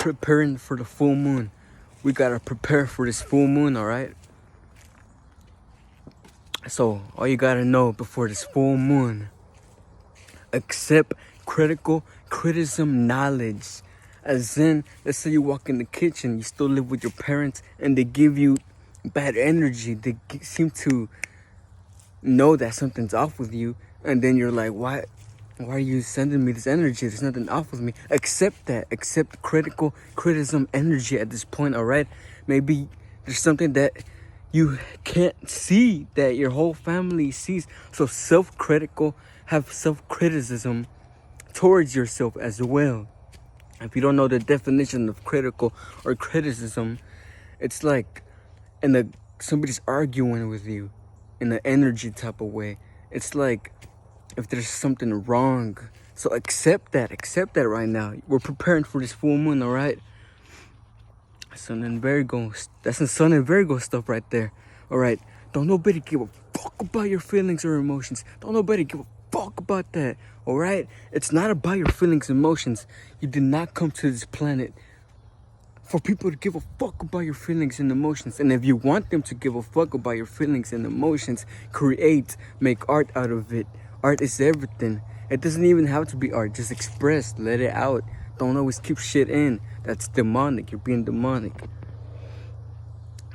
preparing for the full moon. We gotta prepare for this full moon, alright? So, all you gotta know before this full moon, accept criticism knowledge. As in, let's say you walk in the kitchen, you still live with your parents, and they give you bad energy. They seem to know that something's off with you, and then you're like, why are you sending me this energy? There's nothing off with me. Accept that. Accept criticism energy at this point, alright? Maybe there's something that you can't see that your whole family sees. So have self-criticism towards yourself as well. If you don't know the definition of critical or criticism, it's like somebody's arguing with you in an energy type of way. It's like if there's something wrong. So accept that right now. We're preparing for this full moon, alright? Sun and Virgo, that's some Sun and Virgo stuff right there. Alright, don't nobody give a fuck about your feelings or emotions. Don't nobody give a fuck about that. Alright, it's not about your feelings and emotions. You did not come to this planet for people to give a fuck about your feelings and emotions. And if you want them to give a fuck about your feelings and emotions, make art out of it. Art is everything. It doesn't even have to be art. Just express, let it out. Don't always keep shit in. That's demonic. You're being demonic.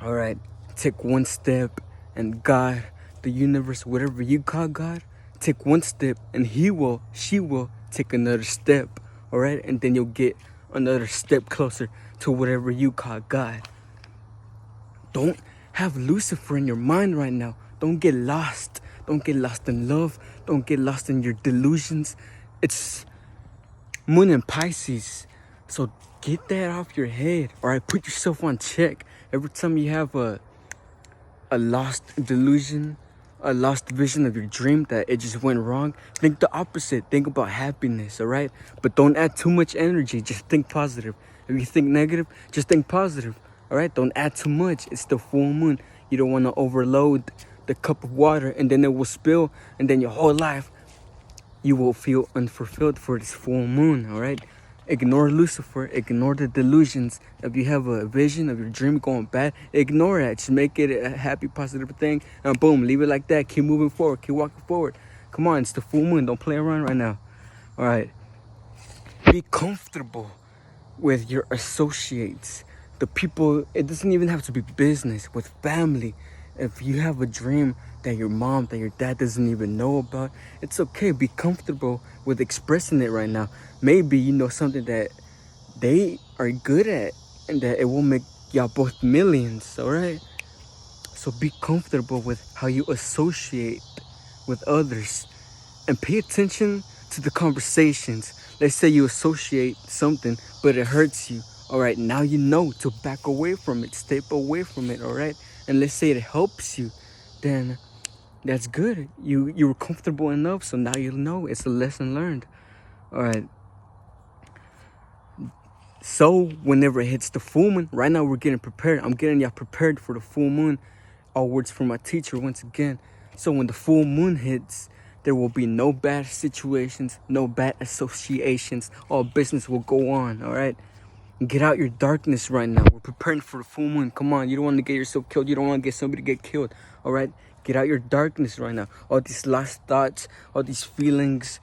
Alright, take one step, and God, the universe, whatever you call God, take one step, and she will take another step. Alright, and then you'll get another step closer to whatever you call God. Don't have Lucifer in your mind right now. Don't get lost. Don't get lost in love. Don't get lost in your delusions. It's Moon in Pisces. So get that off your head. Alright, put yourself on check. Every time you have a lost delusion, a lost vision of your dream that it just went wrong, think the opposite. Think about happiness, alright? But don't add too much energy. Just think positive. If you think negative, just think positive. Alright? Don't add too much. It's the full moon. You don't want to overload the cup of water, and then it will spill, and then your whole life you will feel unfulfilled for this full moon. Alright? Ignore Lucifer. Ignore the delusions. If you have a vision of your dream going bad, ignore it. Just make it a happy, positive thing, and boom, leave it like that. Keep moving forward. Keep walking forward. Come on, it's the full moon. Don't play around right now. Alright? Be comfortable with your associates. The people, it doesn't even have to be business, with family. If you have a dream that your mom, that your dad doesn't even know about, it's okay. Be comfortable with expressing it right now. Maybe you know something that they are good at, and that it will make y'all both millions, alright? So be comfortable with how you associate with others, and pay attention to the conversations. Let's say you associate something, but it hurts you. Alright, now you know to back away from it, step away from it, alright? And let's say it helps you, then that's good. You were comfortable enough, so now you know. It's a lesson learned. Alright. So whenever it hits the full moon, right now we're getting prepared. I'm getting y'all prepared for the full moon. All words from my teacher once again. So when the full moon hits, there will be no bad situations, no bad associations. All business will go on, alright? Get out your darkness right now. We're preparing for the full moon. Come on, you don't want to get yourself killed. You don't want to get somebody get killed, alright? Get out your darkness right now. All these lost thoughts, all these feelings,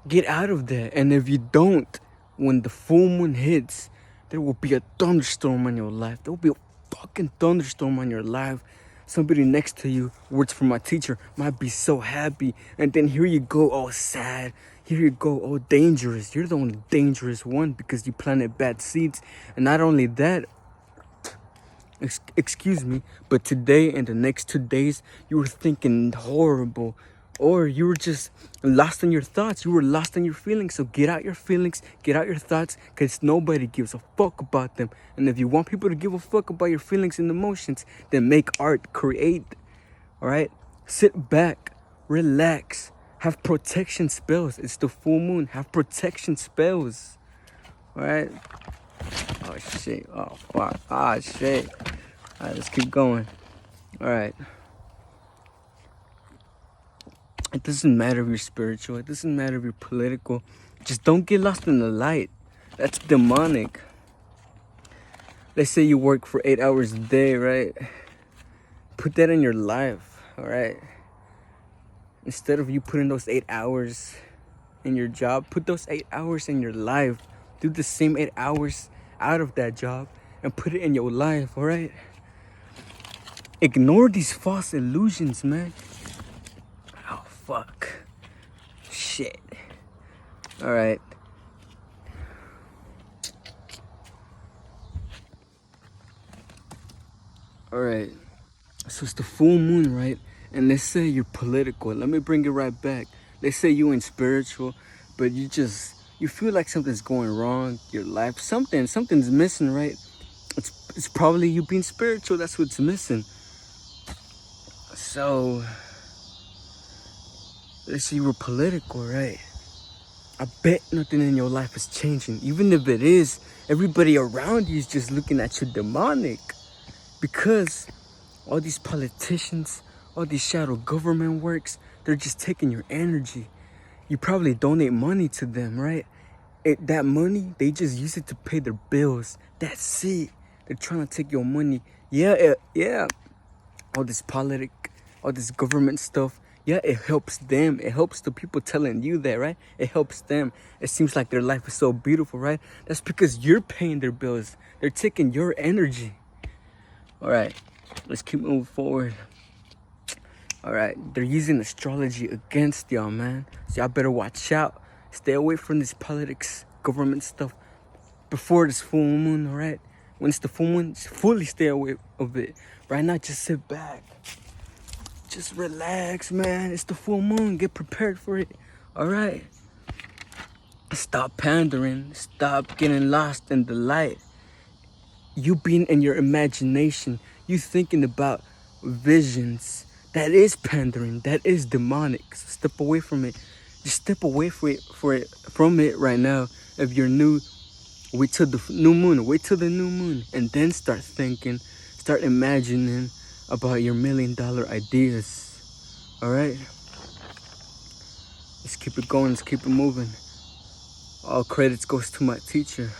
get out of there. And if you don't, when the full moon hits, there will be a thunderstorm on your life. There will be a fucking thunderstorm on your life. Somebody next to you, words from my teacher, might be so happy, and then here you go, all sad. Here you go, all dangerous. You're the only dangerous one because you planted bad seeds. And not only that, excuse me, but today and the next 2 days, you were thinking horrible, or you were just lost in your thoughts. You were lost in your feelings. So get out your feelings, get out your thoughts, because nobody gives a fuck about them. And if you want people to give a fuck about your feelings and emotions, then make art, create, all right? Sit back, relax, have protection spells. It's the full moon. Have protection spells, all right? Oh, shit. Oh, fuck. Ah, shit. All right, let's keep going. All right. It doesn't matter if you're spiritual. It doesn't matter if you're political. Just don't get lost in the light. That's demonic. Let's say you work for 8 hours a day, right? Put that in your life, all right? Instead of you putting those 8 hours in your job, put those 8 hours in your life. Do the same 8 hours out of that job and put it in your life, all right? Ignore these false illusions, man. Oh, fuck. Shit. All right. All right. So it's the full moon, right? And let's say you're political. Let me bring it right back. Let's say you ain't spiritual, but you feel like something's going wrong, your life, something's missing, right? It's probably you being spiritual, that's what's missing. So let's say you were political, right? I bet nothing in your life is changing. Even if it is, everybody around you is just looking at you demonic. Because all these politicians, all these shadow government works, they're just taking your energy. You probably donate money to them, right? That money, they just use it to pay their bills. That's it. They're trying to take your money. Yeah. All this all this government stuff. Yeah, it helps them. It helps the people telling you that, right? It helps them. It seems like their life is so beautiful, right? That's because you're paying their bills. They're taking your energy. All right, let's keep moving forward. All right, they're using astrology against y'all, man. So y'all better watch out. Stay away from this politics, government stuff before this full moon, all right? When it's the full moon, just fully stay away of it. Right now, just sit back. Just relax, man. It's the full moon. Get prepared for it, all right? Stop pandering. Stop getting lost in the light. You being in your imagination, you thinking about visions. That is pandering. That is demonic. So step away from it. Just step away from it right now. If you're new, wait till the new moon. Wait till the new moon, and then start thinking, start imagining about your $1 million ideas. All right. Let's keep it going. Let's keep it moving. All credits goes to my teacher.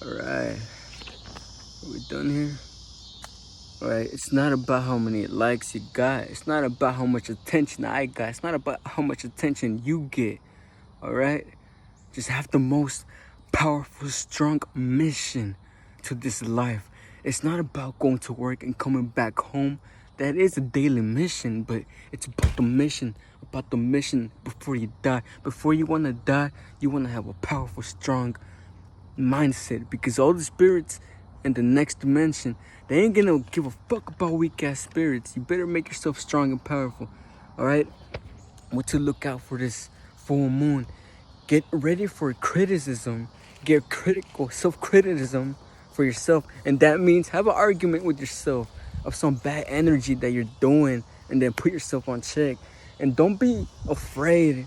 All right. Are we done here? Alright, it's not about how many likes you got. It's not about how much attention I got. It's not about how much attention you get. Alright? Just have the most powerful, strong mission to this life. It's not about going to work and coming back home. That is a daily mission, but it's about the mission. About the mission before you die. Before you want to die, you want to have a powerful, strong mindset. Because all the spirits in the next dimension, they ain't gonna give a fuck about weak ass spirits. You better make yourself strong and powerful. Alright? What to look out for this full moon. Get ready for criticism. Get critical, self-criticism for yourself. And that means have an argument with yourself of some bad energy that you're doing, and then put yourself on check. And don't be afraid.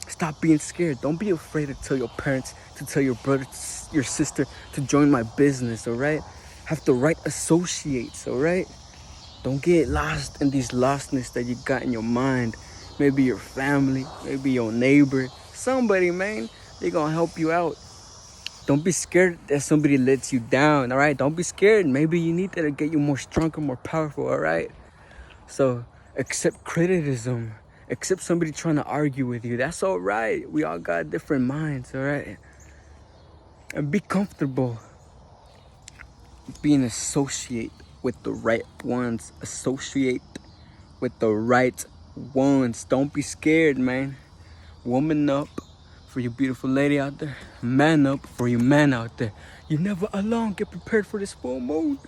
Stop being scared. Don't be afraid to tell your parents, to tell your brother, your sister to join my business, all right? Have the right associates, all right? Don't get lost in these lostness that you got in your mind. Maybe your family, maybe your neighbor, somebody, man. They gonna help you out. Don't be scared that somebody lets you down, all right? Don't be scared. Maybe you need that to get you more stronger, more powerful, all right? So accept criticism. Accept somebody trying to argue with you. That's all right. We all got different minds, all right? And be comfortable being associate with the right ones. Associate with the right ones. Don't be scared, man. Woman up for you beautiful lady out there. Man up for you man out there. You're never alone. Get prepared for this full moon.